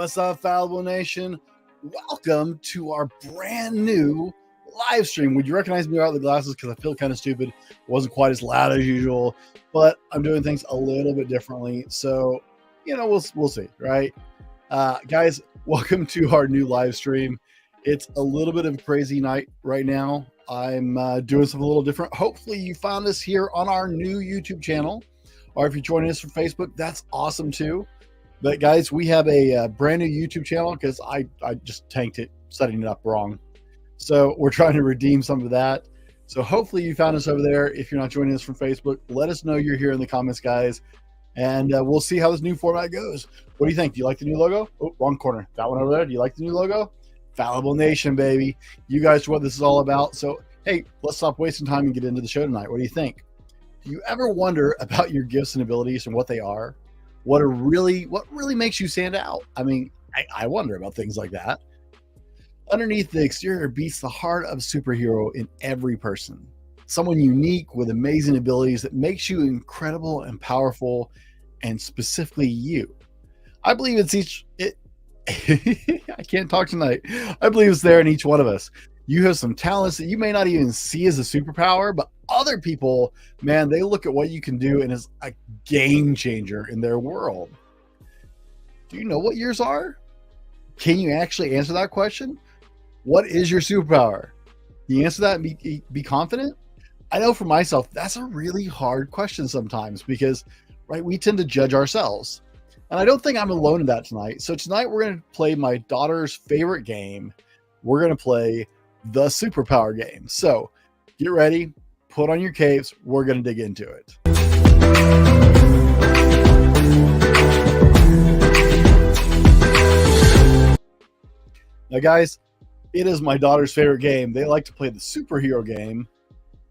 What's up, Fallible Nation? Welcome to our brand new live stream. Would you recognize me without the glasses? Because I feel kind of stupid. It wasn't quite as loud as usual, but I'm doing things a little bit differently. So, we'll see, right? Guys, welcome to our new live stream. It's a little bit of a crazy night right now. I'm doing something a little different. Hopefully you found us here on our new YouTube channel, or if you're joining us from Facebook, that's awesome too. But guys, we have a brand new YouTube channel because I just tanked it, setting it up wrong. So we're trying to redeem some of that. So hopefully you found us over there. If you're not joining us from Facebook, let us know you're here in the comments, guys. And we'll see how this new format goes. What do you think? Do you like the new logo? Oh, wrong corner. That one over there. Do you like the new logo? Fallible Nation, baby. You guys are what this is all about. So, hey, let's stop wasting time and get into the show tonight. What do you think? Do you ever wonder about your gifts and abilities and what they are? What really makes you stand out? I mean, I wonder about things like that. Underneath the exterior beats the heart of a superhero in every person. Someone unique with amazing abilities that makes you incredible and powerful, and specifically you. I believe I can't talk tonight. I believe it's there in each one of us. You have some talents that you may not even see as a superpower, but other people, man, they look at what you can do and it's a game changer in their world. Do you know what yours are? Can you actually answer that question? What is your superpower? Can you answer that and be confident? I know for myself, that's a really hard question sometimes because, right, we tend to judge ourselves. And I don't think I'm alone in that tonight. So tonight we're going to play my daughter's favorite game. We're going to play the superpower game. So get ready, put on your capes. We're going to dig into it. Now, guys, it is my daughter's favorite game. They like to play the superhero game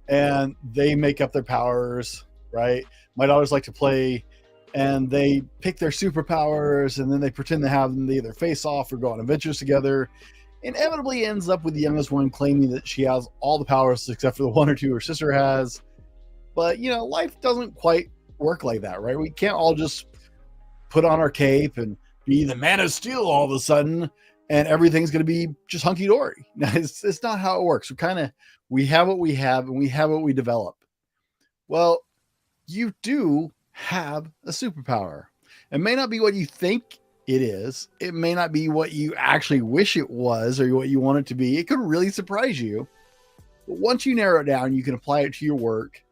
and they make up their powers, right? My daughters like to play and they pick their superpowers and then they pretend to have them. They either face off or go on adventures together. Inevitably ends up with the youngest one claiming that she has all the powers except for the one or two her sister has. But, life doesn't quite work like that, right? We can't all just put on our cape and be the Man of Steel all of a sudden and everything's going to be just hunky-dory. Now, it's not how it works. We have what we have and we have what we develop. Well, you do have a superpower. It may not be what you think it is. It may not be what you actually wish it was or what you want it to be. It could really surprise you. But once you narrow it down, you can apply it to your work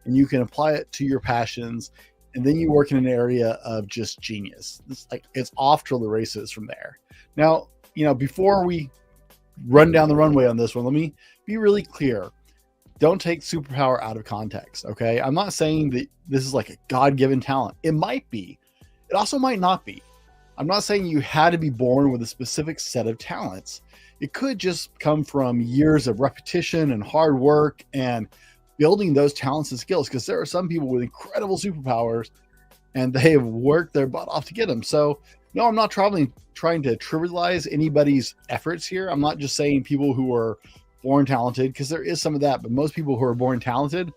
and you can apply it to your passions. And then you work in an area of just genius. It's off to the races from there. Now, before we run down the runway on this one, let me be really clear. Don't take superpower out of context. Okay. I'm not saying that this is like a God-given talent. It might be. It also might not be. I'm not saying you had to be born with a specific set of talents. It could just come from years of repetition and hard work and building those talents and skills, because there are some people with incredible superpowers and they have worked their butt off to get them. So, no, I'm not trying to trivialize anybody's efforts here. I'm not just saying people who are born talented, because there is some of that, but most people who are born talented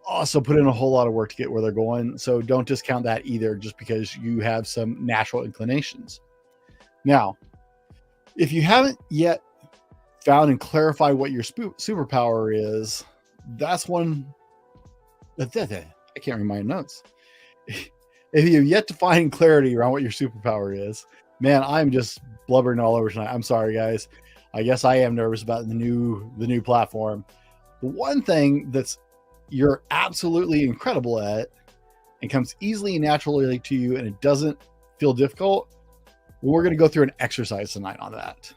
also put in a whole lot of work to get where they're going. So don't discount that either just because you have some natural inclinations. Now, if you haven't yet found and clarified what your superpower is, that's one. I can't read my notes. If you have yet to find clarity around what your superpower is, man, I'm just blubbering all over tonight. I'm sorry, guys. I guess I am nervous about the new platform. The one thing that's you're absolutely incredible at and comes easily and naturally to you and it doesn't feel difficult, we're going to go through an exercise tonight on that.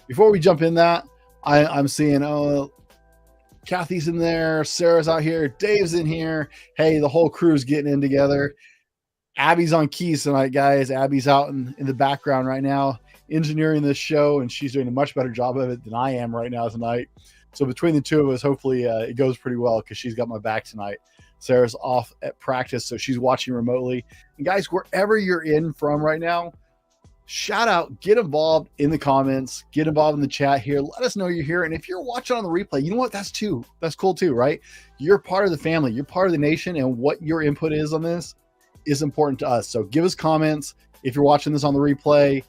Before we jump in that, I'm seeing, Kathy's in there, Sarah's out here, Dave's in here. Hey, the whole crew's getting in together. Abby's on keys tonight, guys. Abby's out in the background right now, engineering this show, and she's doing a much better job of it than I am right now tonight. So between the two of us, hopefully it goes pretty well because she's got my back tonight. Sarah's off at practice, so she's watching remotely. And guys, wherever you're in from right now, shout out, get involved in the comments, get involved in the chat here. Let us know you're here. And if you're watching on the replay, you know what? That's cool too, right? You're part of the family. You're part of the nation, and what your input is on this is important to us. So give us comments. If you're watching this on the replay,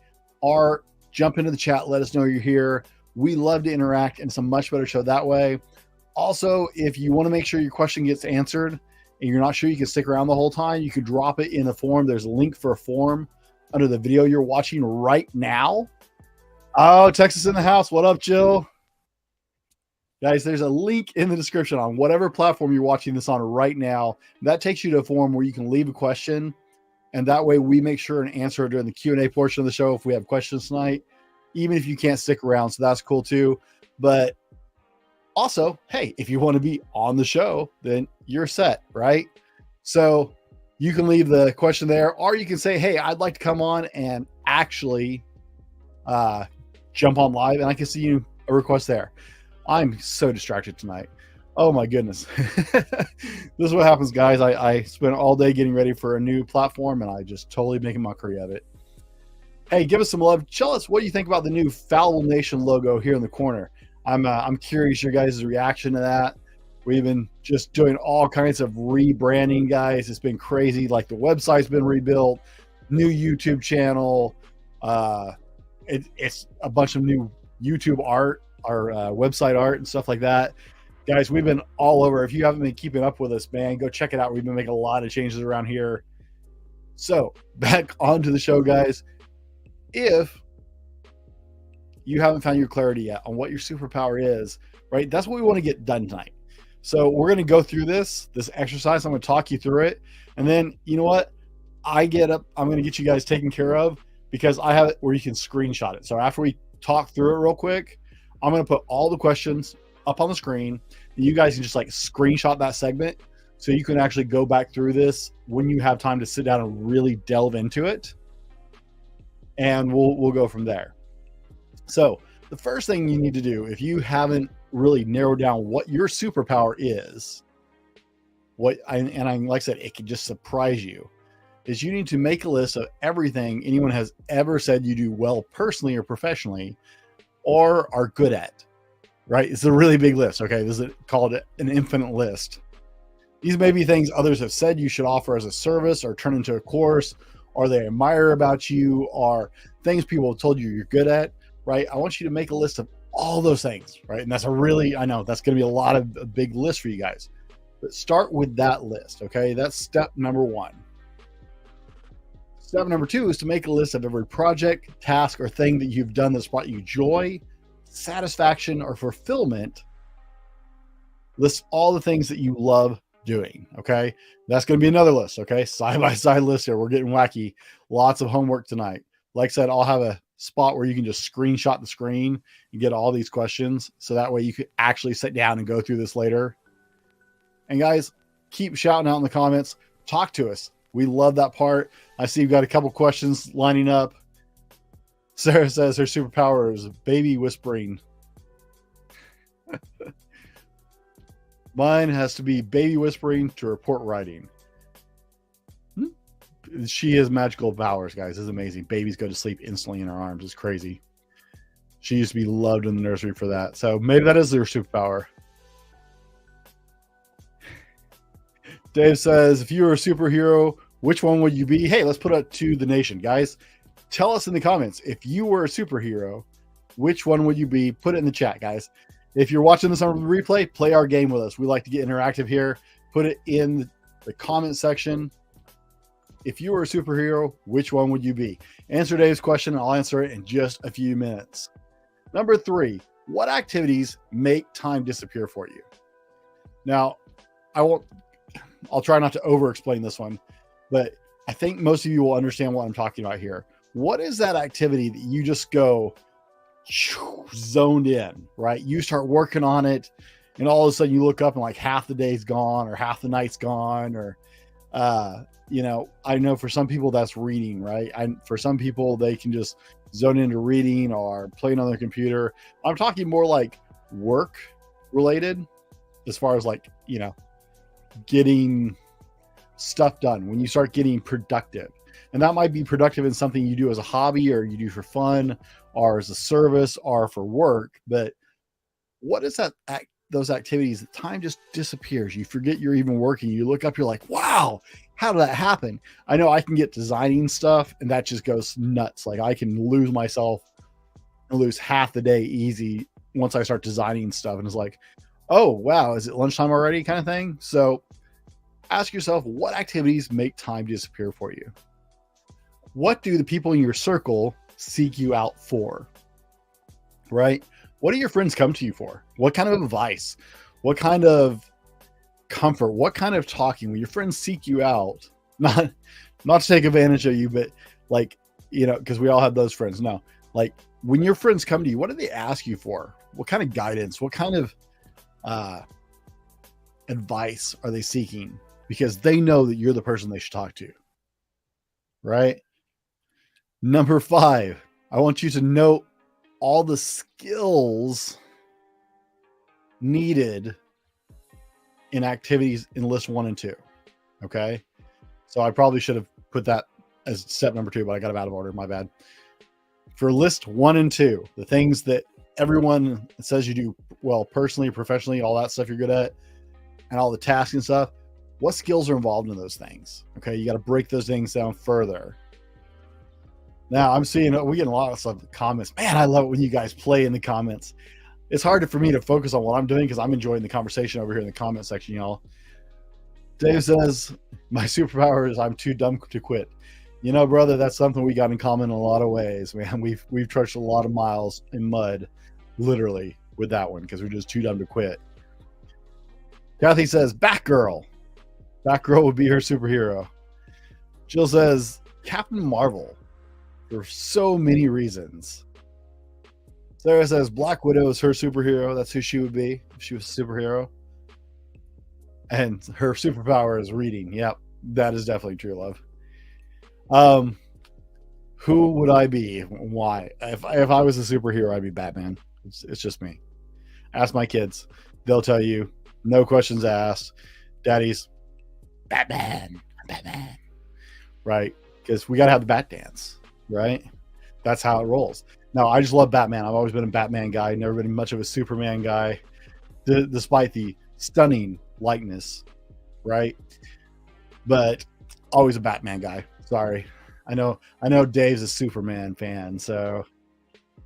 are, jump into the chat. Let us know you're here. We love to interact, and it's a much better show that way. Also, if you want to make sure your question gets answered and you're not sure you can stick around the whole time, you could drop it in a form. There's a link for a form under the video you're watching right now. Oh, Texas in the house. What up, Jill? Guys, there's a link in the description on whatever platform you're watching this on right now. That takes you to a form where you can leave a question, and that way we make sure and answer it during the Q&A portion of the show if we have questions tonight, even if you can't stick around. So that's cool too. But also, hey, if you want to be on the show, then you're set, right? So you can leave the question there, or you can say, hey, I'd like to come on and actually jump on live, and I can see you a request there. I'm so distracted tonight. Oh my goodness. This is what happens, guys. I spent all day getting ready for a new platform, and I just totally make a mockery of it. Hey, give us some love. Tell us what you think about the new Fallible Nation logo here in the corner. I'm curious your guys' reaction to that. We've been just doing all kinds of rebranding, guys. It's been crazy. Like the website's been rebuilt, new YouTube channel. It's a bunch of new YouTube art, our website art and stuff like that. Guys, we've been all over. If you haven't been keeping up with us, man, go check it out. We've been making a lot of changes around here. So back onto the show, guys. If you haven't found your clarity yet on what your superpower is, right? That's what we want to get done tonight. So we're going to go through this exercise. I'm going to talk you through it. And then, you know what? I'm going to get you guys taken care of because I have it where you can screenshot it. So after we talk through it real quick, I'm going to put all the questions up on the screen. And you guys can just like screenshot that segment so you can actually go back through this when you have time to sit down and really delve into it. And we'll go from there. So the first thing you need to do, if you haven't really narrowed down what your superpower is, like I said, it can just surprise you, is you need to make a list of everything anyone has ever said you do well personally or professionally or are good at, right? It's a really big list, okay? This is called an infinite list. These may be things others have said you should offer as a service or turn into a course, or they admire about you, or things people have told you you're good at, right? I want you to make a list of all those things, right? And I know that's going to be a big list for you guys, but start with that list, okay? That's step number one. Step number two is to make a list of every project, task, or thing that you've done that's brought you joy, satisfaction, or fulfillment. List all the things that you love doing, okay? That's going to be another list, okay? Side-by-side list here. We're getting wacky. Lots of homework tonight. Like I said, I'll have a spot where you can just screenshot the screen and get all these questions. So that way you could actually sit down and go through this later. And guys, keep shouting out in the comments. Talk to us. We love that part. I see you've got a couple questions lining up. Sarah says her superpower is baby whispering. Mine has to be baby whispering to report writing. She has magical powers, guys. It's amazing. Babies go to sleep instantly in her arms. It's crazy. She used to be loved in the nursery for that. So maybe that is their superpower. Dave says, if you were a superhero, which one would you be? Hey, let's put it to the nation, guys. Tell us in the comments, if you were a superhero, which one would you be? Put it in the chat, guys. If you're watching this on replay, play our game with us. We like to get interactive here. Put it in the comment section. If you were a superhero, which one would you be? Answer Dave's question. I'll answer it in just a few minutes. Number three, what activities make time disappear for you? Now, I'll try not to over-explain this one, but I think most of you will understand what I'm talking about here. What is that activity that you just go zoned in, right? You start working on it, and all of a sudden you look up and like half the day's gone or half the night's gone, or I know for some people that's reading, right? For some people, they can just zone into reading or playing on their computer. I'm talking more like work related, as far as like, getting stuff done, when you start getting productive. And that might be productive in something you do as a hobby, or you do for fun, or as a service, or for work. But what is that those activities, the time just disappears. You forget you're even working. You look up, you're like, wow, how did that happen? I know I can get designing stuff and that just goes nuts. Like I can lose myself and lose half the day easy once I start designing stuff. And it's like, oh, wow, is it lunchtime already kind of thing? So ask yourself, what activities make time disappear for you? What do the people in your circle seek you out for? Right? What do your friends come to you for? What kind of advice? What kind of comfort? What kind of talking? When your friends seek you out, not to take advantage of you, but like, you know, because we all have those friends. No, like when your friends come to you, what do they ask you for? What kind of guidance? What kind of advice are they seeking? Because they know that you're the person they should talk to. Right? Number 5, I want you to note all the skills needed in activities in list 1 and 2. Okay. So I probably should have put that as step number 2, but I got them out of order. My bad. For list 1 and 2, the things that everyone says you do well, personally, professionally, all that stuff you're good at, and all the tasks and stuff, what skills are involved in those things? Okay. You got to break those things down further. Now I'm seeing, we get a lot of stuff, comments. Man, I love it when you guys play in the comments. It's hard for me to focus on what I'm doing because I'm enjoying the conversation over here in the comment section, y'all. Dave says, my superpower is I'm too dumb to quit. You know, brother, that's something we got in common in a lot of ways, man. We've trudged a lot of miles in mud, literally, with that one because we're just too dumb to quit. Kathy says, Batgirl. Batgirl would be her superhero. Jill says, Captain Marvel. For so many reasons. Sarah says Black Widow is her superhero. That's who she would be if she was a superhero. And her superpower is reading. Yep, that is definitely true, love. Who would I be? Why? If I was a superhero, I'd be Batman. It's just me. Ask my kids. They'll tell you. No questions asked. Daddy's Batman. I'm Batman. Right? Because we got to have the Bat dance. Right? That's how it rolls. No, I just love Batman. I've always been a Batman guy. Never been much of a Superman guy, despite the stunning likeness, right? But always a Batman guy. Sorry, I know Dave's a Superman fan, so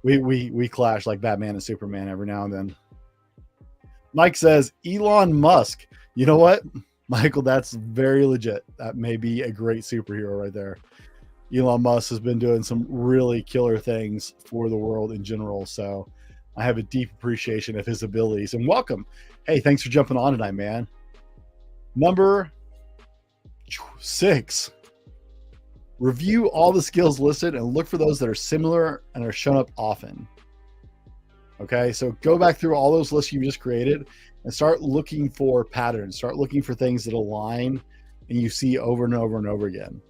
we clash like Batman and Superman every now and then. Mike says Elon Musk. You know what, Michael? That's very legit. That may be a great superhero right there. Elon Musk has been doing some really killer things for the world in general. So I have a deep appreciation of his abilities. And welcome. Hey, thanks for jumping on tonight, man. Number 6. Review all the skills listed and look for those that are similar and are shown up often. Okay, so go back through all those lists you just created and start looking for patterns. Start looking for things that align and you see over and over and over again.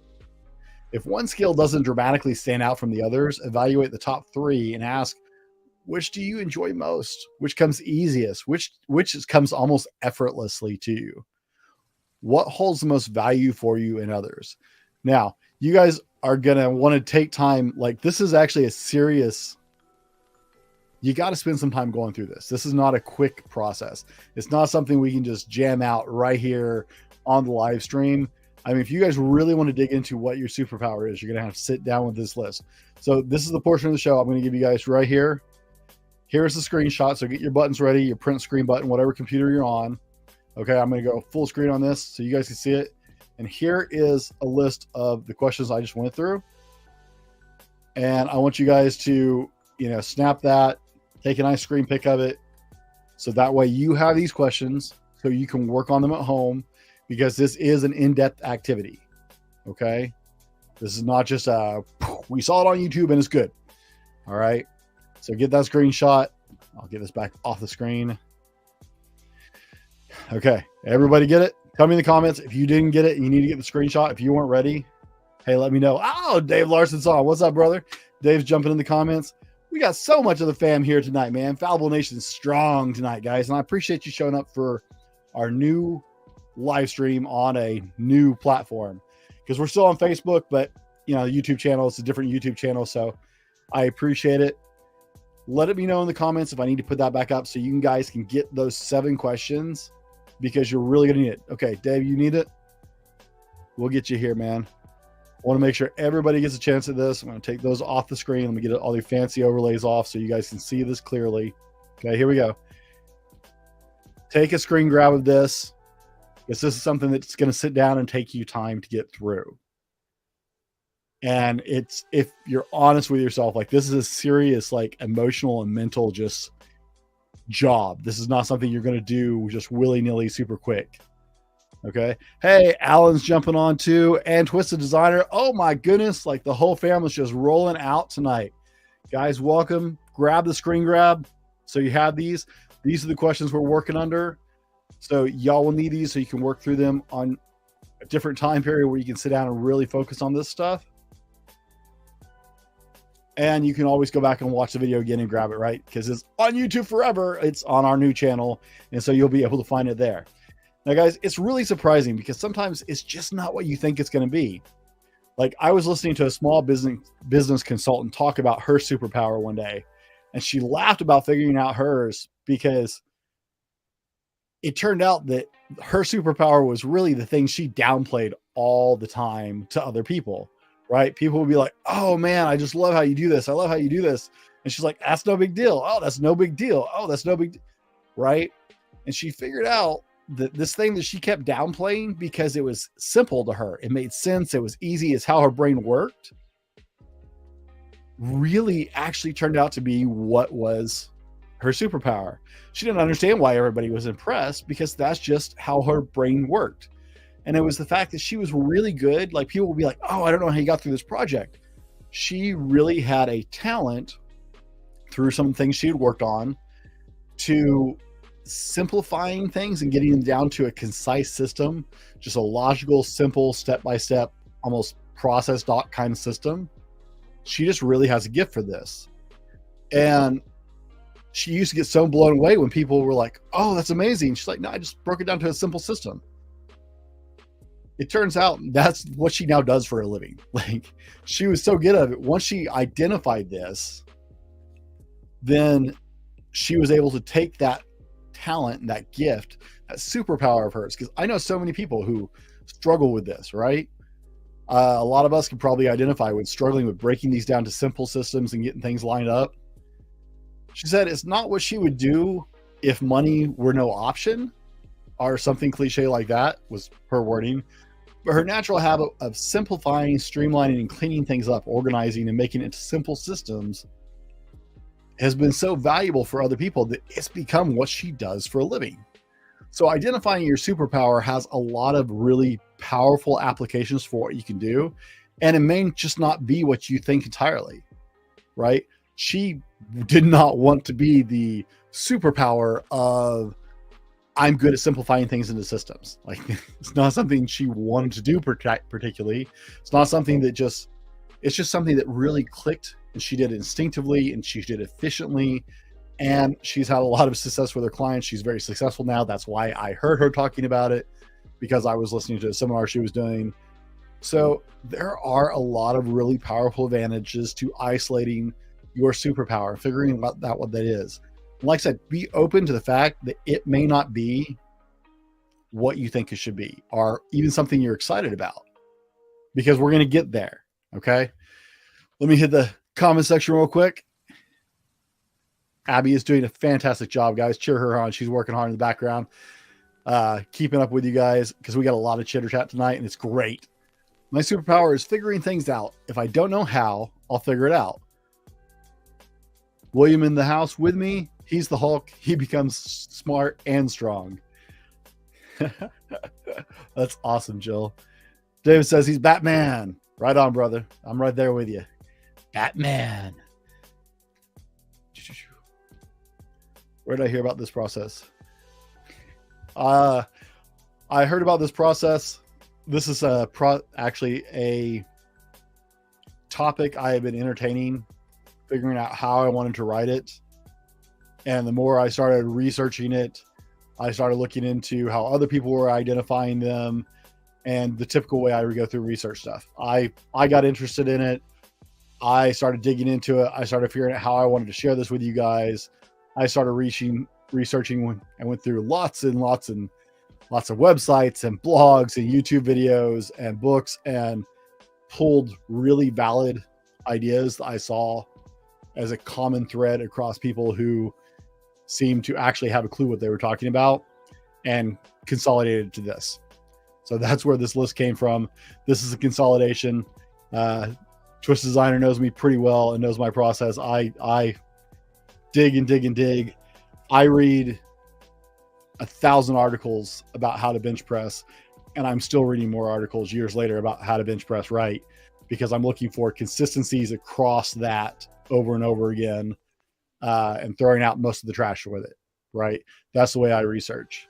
If one skill doesn't dramatically stand out from the others, evaluate the top 3 and ask, which do you enjoy most? Which comes easiest? Which comes almost effortlessly to you? What holds the most value for you in others? Now, you guys are going to want to take time. Like, this is actually a serious, you got to spend some time going through this. This is not a quick process. It's not something we can just jam out right here on the live stream. I mean, if you guys really want to dig into what your superpower is, you're going to have to sit down with this list. So this is the portion of the show I'm going to give you guys right here. Here's the screenshot. So get your buttons ready, your print screen button, whatever computer you're on. Okay, I'm going to go full screen on this so you guys can see it. And here is a list of the questions I just went through. And I want you guys to, snap that, take a nice screen pic of it. So that way you have these questions so you can work on them at home. Because this is an in-depth activity, okay? This is not just we saw it on YouTube and it's good, all right? So get that screenshot. I'll get this back off the screen. Okay, everybody get it? Tell me in the comments if you didn't get it and you need to get the screenshot. If you weren't ready, hey, let me know. Oh, Dave Larson's on. What's up, brother? Dave's jumping in the comments. We got so much of the fam here tonight, man. Fallible Nation's strong tonight, guys, and I appreciate you showing up for our new live stream on a new platform because we're still on Facebook, but the YouTube channel is a different YouTube channel. So I appreciate it. let me know in the comments if I need to put that back up so you guys can get those 7 questions, because you're really going to need it. Okay, Dave, you need it? We'll get you here, man. I want to make sure everybody gets a chance at this. I'm going to take those off the screen. Let me get all the fancy overlays off so you guys can see this clearly. Okay, here we go. Take a screen grab of this, because this is something that's going to sit down and take you time to get through. And it's, if you're honest with yourself, like, this is a serious, like, emotional and mental just job. This is not something you're going to do just willy-nilly super quick. Okay. Hey, Alan's jumping on too, and Twisted Designer. Oh my goodness. Like, the whole family's just rolling out tonight. Guys, welcome. Grab the screen grab. So you have these. These are the questions we're working under. So y'all will need these so you can work through them on a different time period where you can sit down and really focus on this stuff. And you can always go back and watch the video again and grab it, right? Because it's on YouTube forever. It's on our new channel. And so you'll be able to find it there. Now, guys, it's really surprising, because sometimes it's just not what you think it's going to be. Like, I was listening to a small business consultant talk about her superpower one day, and she laughed about figuring out hers, because it turned out that her superpower was really the thing she downplayed all the time to other people. Right? People would be like, oh man, I just love how you do this. I love how you do this. And she's like, that's no big deal. Oh, that's no big deal. Oh, that's no big deal. Right? And she figured out that this thing that she kept downplaying, because it was simple to her, it made sense, it was easy, it's how her brain worked, really actually turned out to be what was her superpower. She didn't understand why everybody was impressed, because that's just how her brain worked. And it was the fact that she was really good. Like, people will be like, oh, I don't know how you got through this project. She really had a talent through some things she had worked on to simplifying things and getting them down to a concise system, just a logical, simple, step-by-step, almost process doc kind of system. She just really has a gift for this. And she used to get so blown away when people were like, oh, that's amazing. She's like, no, I just broke it down to a simple system. It turns out that's what she now does for a living. Like, she was so good at it. Once she identified this, then she was able to take that talent and that gift, that superpower of hers. Because I know so many people who struggle with this, right? A lot of us can probably identify with struggling with breaking these down to simple systems and getting things lined up. She said it's not what she would do if money were no option, or something cliche like that was her wording. But her natural habit of simplifying, streamlining, and cleaning things up, organizing, and making it into simple systems has been so valuable for other people that it's become what she does for a living. So identifying your superpower has a lot of really powerful applications for what you can do. And it may just not be what you think entirely, right? She did not want to be the superpower of, I'm good at simplifying things into systems. Like, it's not something she wanted to do particularly. It's not something that it's just something that really clicked, and she did it instinctively, and she did it efficiently. And she's had a lot of success with her clients. She's very successful now. That's why I heard her talking about it, because I was listening to a seminar she was doing. So there are a lot of really powerful advantages to isolating your superpower, figuring out what that is. And like I said, be open to the fact that it may not be what you think it should be, or even something you're excited about, because we're going to get there. Okay. Let me hit the comment section real quick. Abby is doing a fantastic job, guys. Cheer her on. She's working hard in the background, keeping up with you guys, because we got a lot of chitter chat tonight, and it's great. My superpower is figuring things out. If I don't know how, I'll figure it out. William in the house with me. He's the Hulk. He becomes smart and strong. That's awesome, Jill. David says he's Batman. Right on, brother. I'm right there with you. Batman. Where did I hear about this process? I heard about this process. This is actually a topic I have been entertaining, figuring out how I wanted to write it. And the more I started researching it, I started looking into how other people were identifying them, and the typical way I would go through research stuff. I got interested in it. I started digging into it. I started figuring out how I wanted to share this with you guys. I started researching and went through lots of websites and blogs and YouTube videos and books and pulled really valid ideas that I saw as a common thread across people who seemed to actually have a clue what they were talking about, and consolidated to this. So that's where this list came from. This is a consolidation. Twist Designer knows me pretty well and knows my process. I dig and dig and dig. I read 1,000 articles about how to bench press, and I'm still reading more articles years later about how to bench press right, because I'm looking for consistencies across that over and over again, and throwing out most of the trash with it, right? That's the way I research.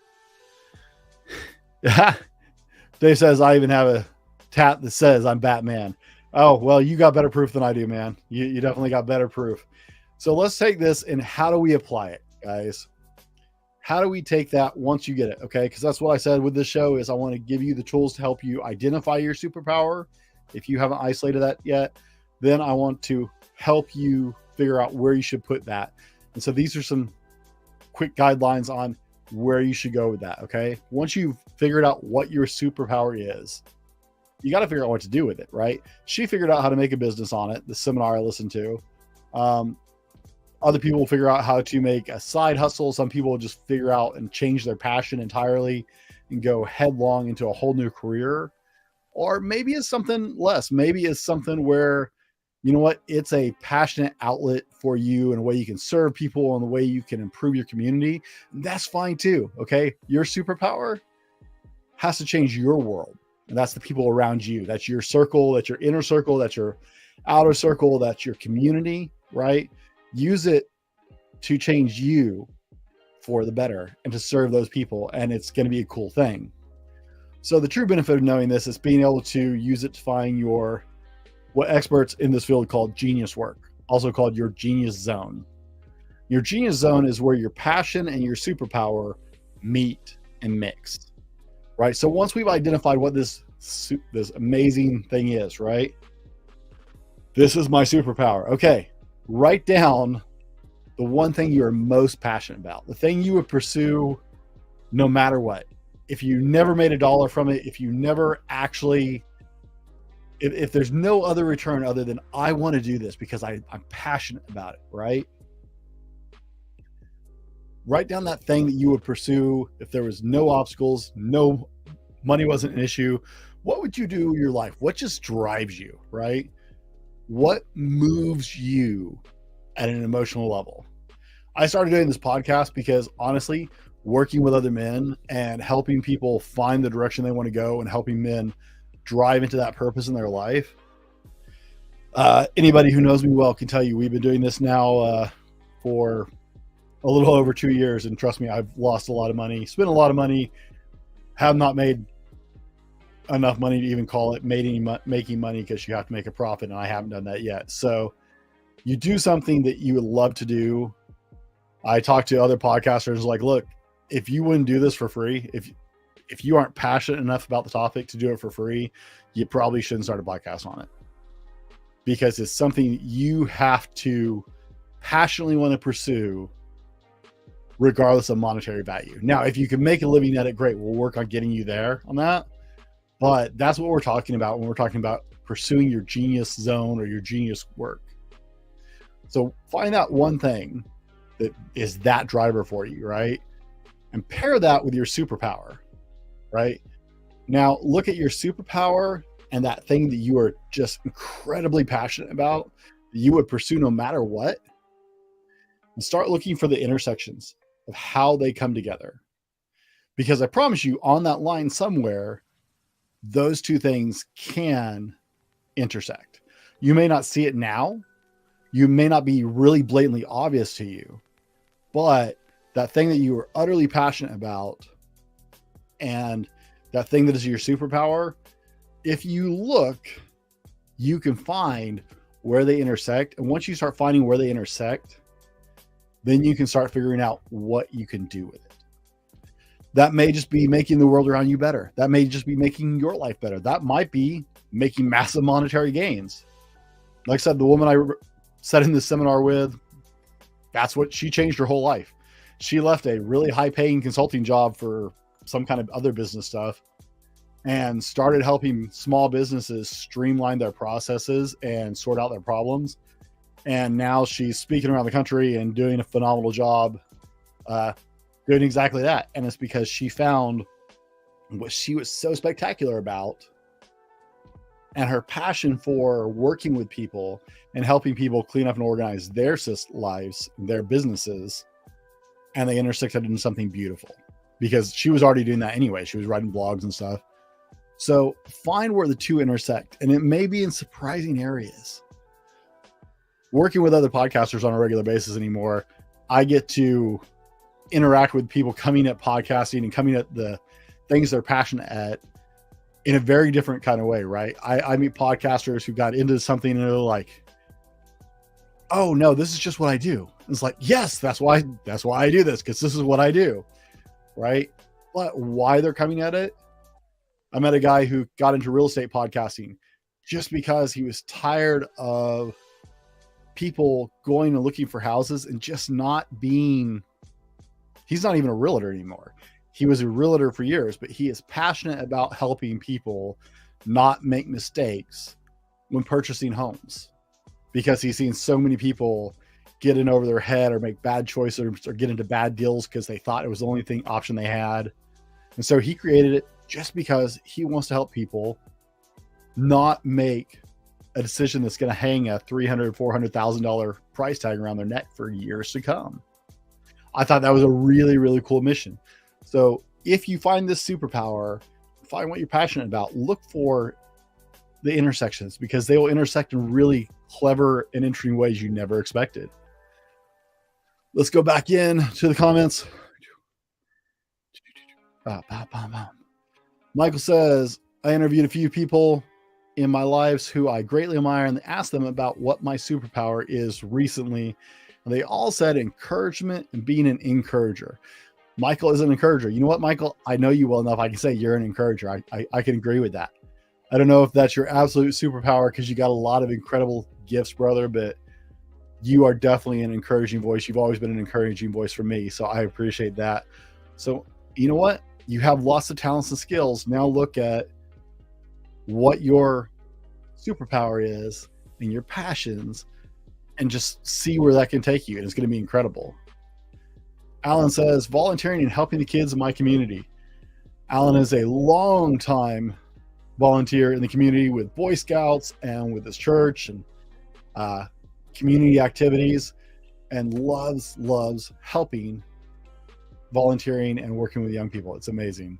Dave says, I even have a tat that says I'm Batman. Oh, well, you got better proof than I do, man. You definitely got better proof. So let's take this and how do we apply it, guys? How do we take that once you get it? Okay. Because that's what I said with this show is I want to give you the tools to help you identify your superpower. If you haven't isolated that yet, then I want to help you figure out where you should put that. And so these are some quick guidelines on where you should go with that. Okay. Once you've figured out what your superpower is, you got to figure out what to do with it, right? She figured out how to make a business on it. The seminar I listened to. Other people will figure out how to make a side hustle. Some people will just figure out and change their passion entirely and go headlong into a whole new career. Or maybe it's something less. Maybe it's something where, you know what, it's a passionate outlet for you and a way you can serve people and the way you can improve your community. That's fine too. Okay. Your superpower has to change your world. And that's the people around you. That's your circle, that's your inner circle, that's your outer circle, that's your community, right? Use it to change you for the better and to serve those people. And it's going to be a cool thing. So the true benefit of knowing this is being able to use it to find what experts in this field call genius work, also called your genius zone. Your genius zone is where your passion and your superpower meet and mix, right? So once we've identified what this amazing thing is, right? This is my superpower. Okay. Write down the one thing you're most passionate about, the thing you would pursue no matter what. If you never made $1 from it, if you never actually, if there's no other return other than I want to do this because I'm passionate about it, right? Write down that thing that you would pursue if there was no obstacles, no money wasn't an issue. What would you do with your life? What just drives you, right? What moves you at an emotional level? I started doing this podcast because honestly, working with other men and helping people find the direction they want to go and helping men drive into that purpose in their life. Anybody who knows me well can tell you we've been doing this now for a little over 2 years. And trust me, I've lost a lot of money, spent a lot of money, have not made enough money to even call it making money, because you have to make a profit, and I haven't done that yet. So you do something that you would love to do. I talk to other podcasters like, look, if you wouldn't do this for free, if you aren't passionate enough about the topic to do it for free, you probably shouldn't start a podcast on it, because it's something you have to passionately want to pursue regardless of monetary value. Now, if you can make a living at it, great. We'll work on getting you there on that. But that's what we're talking about when we're talking about pursuing your genius zone or your genius work. So find that one thing that is that driver for you, right? And pair that with your superpower, right? Now look at your superpower and that thing that you are just incredibly passionate about, that you would pursue no matter what, and start looking for the intersections of how they come together. Because I promise you, on that line somewhere, those two things can intersect. You may not see it now. You may not be really blatantly obvious to you, but that thing that you are utterly passionate about and that thing that is your superpower, if you look, you can find where they intersect. And once you start finding where they intersect, then you can start figuring out what you can do with it. That may just be making the world around you better. That may just be making your life better. That might be making massive monetary gains. Like I said, the woman I sat in this seminar with, that's what she changed her whole life. She left a really high paying consulting job for some kind of other business stuff and started helping small businesses streamline their processes and sort out their problems. And now she's speaking around the country and doing a phenomenal job doing exactly that. And it's because she found what she was so spectacular about and her passion for working with people and helping people clean up and organize their lives, their businesses, and they intersected into something beautiful because she was already doing that anyway. She was writing blogs and stuff. So find where the two intersect, and it may be in surprising areas. Working with other podcasters on a regular basis anymore, I get to interact with people coming at podcasting and coming at the things they're passionate at in a very different kind of way, right? I meet podcasters who got into something and they're like, oh no, this is just what I do. And it's like, yes, that's why I do this, because this is what I do, right? But why they're coming at it? I met a guy who got into real estate podcasting just because he was tired of people going and looking for houses and just not being, he's not even a realtor anymore. He was a realtor for years, but he is passionate about helping people not make mistakes when purchasing homes because he's seen so many people get in over their head or make bad choices or get into bad deals because they thought it was the only option they had. And so he created it just because he wants to help people not make a decision that's going to hang a $300,000, $400,000 price tag around their neck for years to come. I thought that was a really, really cool mission. So if you find this superpower, find what you're passionate about, look for the intersections because they will intersect in really clever and interesting ways you never expected. Let's go back in to the comments. Michael says, I interviewed a few people in my lives who I greatly admire and asked them about what my superpower is recently. And they all said encouragement and being an encourager. Michael is an encourager. You know what, Michael? I know you well enough. I can say you're an encourager. I can agree with that. I don't know if that's your absolute superpower because you got a lot of incredible gifts, brother, but you are definitely an encouraging voice. You've always been an encouraging voice for me. So I appreciate that. So you know what? You have lots of talents and skills. Now look at what your superpower is and your passions and just see where that can take you. And it's going to be incredible. Alan says, volunteering and helping the kids in my community. Alan is a long time volunteer in the community with Boy Scouts and with his church and community activities and loves helping, volunteering and working with young people. It's amazing.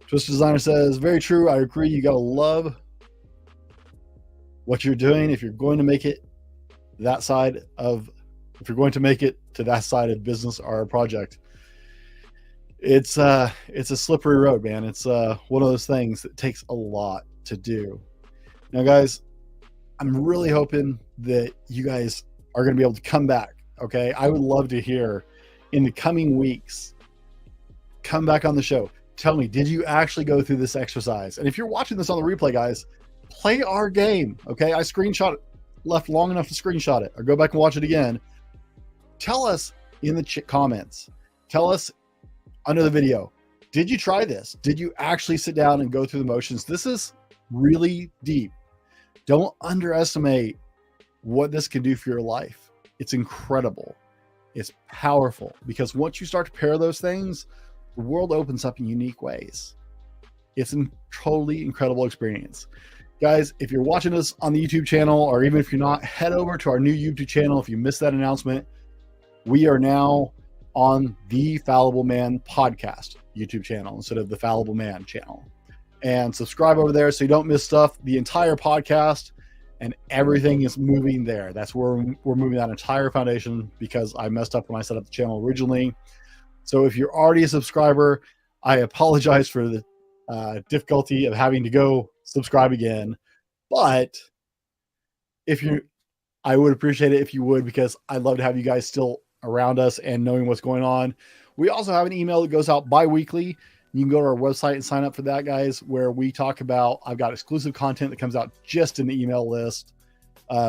Twisted Designer says, very true. I agree. You got to love what you're doing. If you're going to make it that side of, if you're going to make it to that side of business or a project, it's a slippery road, man. It's one of those things that takes a lot to do. Now, guys, I'm really hoping that you guys are going to be able to come back. Okay. I would love to hear in the coming weeks, come back on the show. Tell me, did you actually go through this exercise? And if you're watching this on the replay, guys, play our game. Okay. I screenshot it, left long enough to screenshot it, or go back and watch it again. Tell us in the comments, tell us under the video, did you try this? Did you actually sit down and go through the motions? This is really deep. Don't underestimate what this can do for your life. It's incredible. It's powerful because once you start to pair those things, the world opens up in unique ways. It's a totally incredible experience. Guys, if you're watching us on the YouTube channel, or even if you're not, head over to our new YouTube channel. If you missed that announcement, we are now on the Fallible Man podcast YouTube channel instead of the Fallible Man channel. And subscribe over there so you don't miss stuff. The entire podcast and everything is moving there. That's where we're moving that entire foundation because I messed up when I set up the channel originally. So if you're already a subscriber, I apologize for the difficulty of having to go subscribe again. But I would appreciate it if you would, because I'd love to have you guys still around us and knowing what's going on. We also have an email that goes out bi-weekly You can go to our website and sign up for that, guys, where we talk about, I've got exclusive content that comes out just in the email list,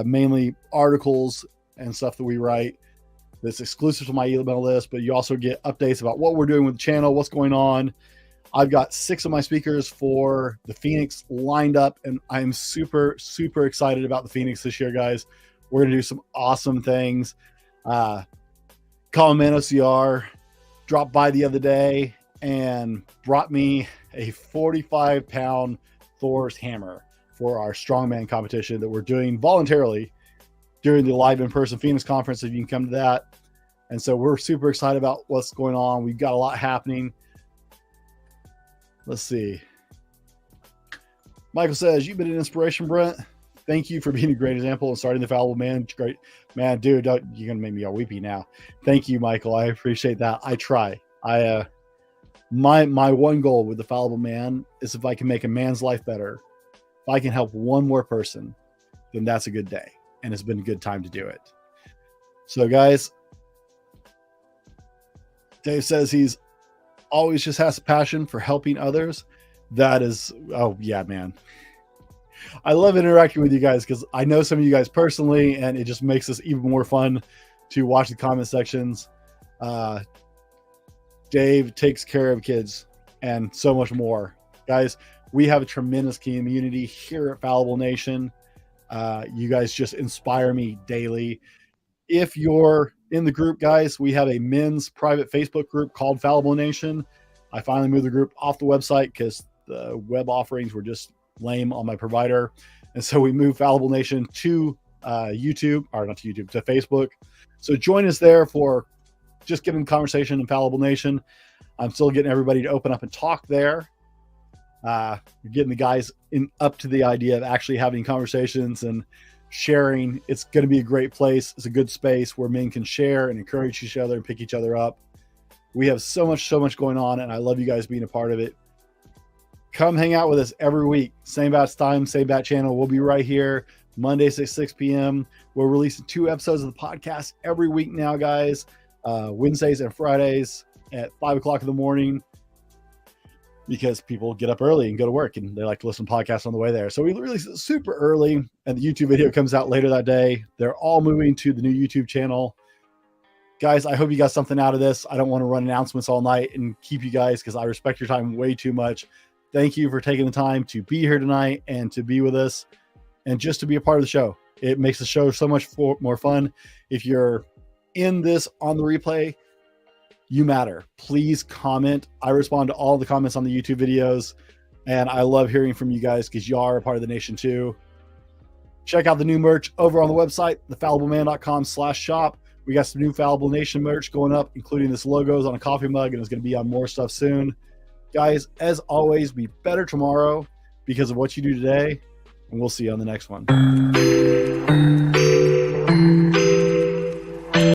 mainly articles and stuff that we write that's exclusive to my email list, but you also get updates about what we're doing with the channel, what's going on. I've got 6 of my speakers for the Phoenix lined up, and I'm super, super excited about the Phoenix this year, guys. We're going to do some awesome things. Colin Man OCR dropped by the other day and brought me a 45-pound Thor's hammer for our strongman competition that we're doing voluntarily during the live in-person Phoenix conference, if you can come to that. And so we're super excited about what's going on. We've got a lot happening. Let's see. Michael says, you've been an inspiration, Brent. Thank you for being a great example and starting the Fallible Man. Great, man, dude, you're going to make me all weepy now. Thank you, Michael. I appreciate that. I try. My one goal with the Fallible Man is if I can make a man's life better, if I can help one more person, then that's a good day. And it's been a good time to do it. So, guys, Dave says he's always just has a passion for helping others. That is, oh, yeah, man. I love interacting with you guys because I know some of you guys personally, and it just makes this even more fun to watch the comment sections. Dave takes care of kids and so much more. Guys, we have a tremendous community here at Fallible Nation. You guys just inspire me daily. If you're in the group, guys, we have a men's private Facebook group called Fallible Nation. I finally moved the group off the website because the web offerings were just lame on my provider. And so we moved Fallible Nation to YouTube, or not to YouTube, to Facebook. So join us there for just getting conversation in Fallible Nation. I'm still getting everybody to open up and talk there. You're getting the guys up to the idea of actually having conversations and sharing. It's going to be a great place. It's a good space where men can share and encourage each other and pick each other up. We have so much going on, and I love you guys being a part of it. Come hang out with us every week. Same bat time, same bat channel. We'll be right here Mondays at 6 p.m. We're releasing 2 episodes of the podcast every week now, guys. Wednesdays and Fridays at 5 o'clock in the morning, because people get up early and go to work and they like to listen to podcasts on the way there. So we release it super early, and the YouTube video comes out later that day. They're all moving to the new YouTube channel. Guys, I hope you got something out of this. I don't want to run announcements all night and keep you guys, because I respect your time way too much. Thank you for taking the time to be here tonight and to be with us and just to be a part of the show. It makes the show so much more fun. If you're in this on the replay, you matter. Please comment. I respond to all the comments on the YouTube videos, and I love hearing from you guys because you are a part of the nation too. Check out the new merch over on the website, thefallibleman.com/shop. We got some new Fallible Nation merch going up, including this logo's on a coffee mug, and it's going to be on more stuff soon. Guys, as always, be better tomorrow because of what you do today, and we'll see you on the next one.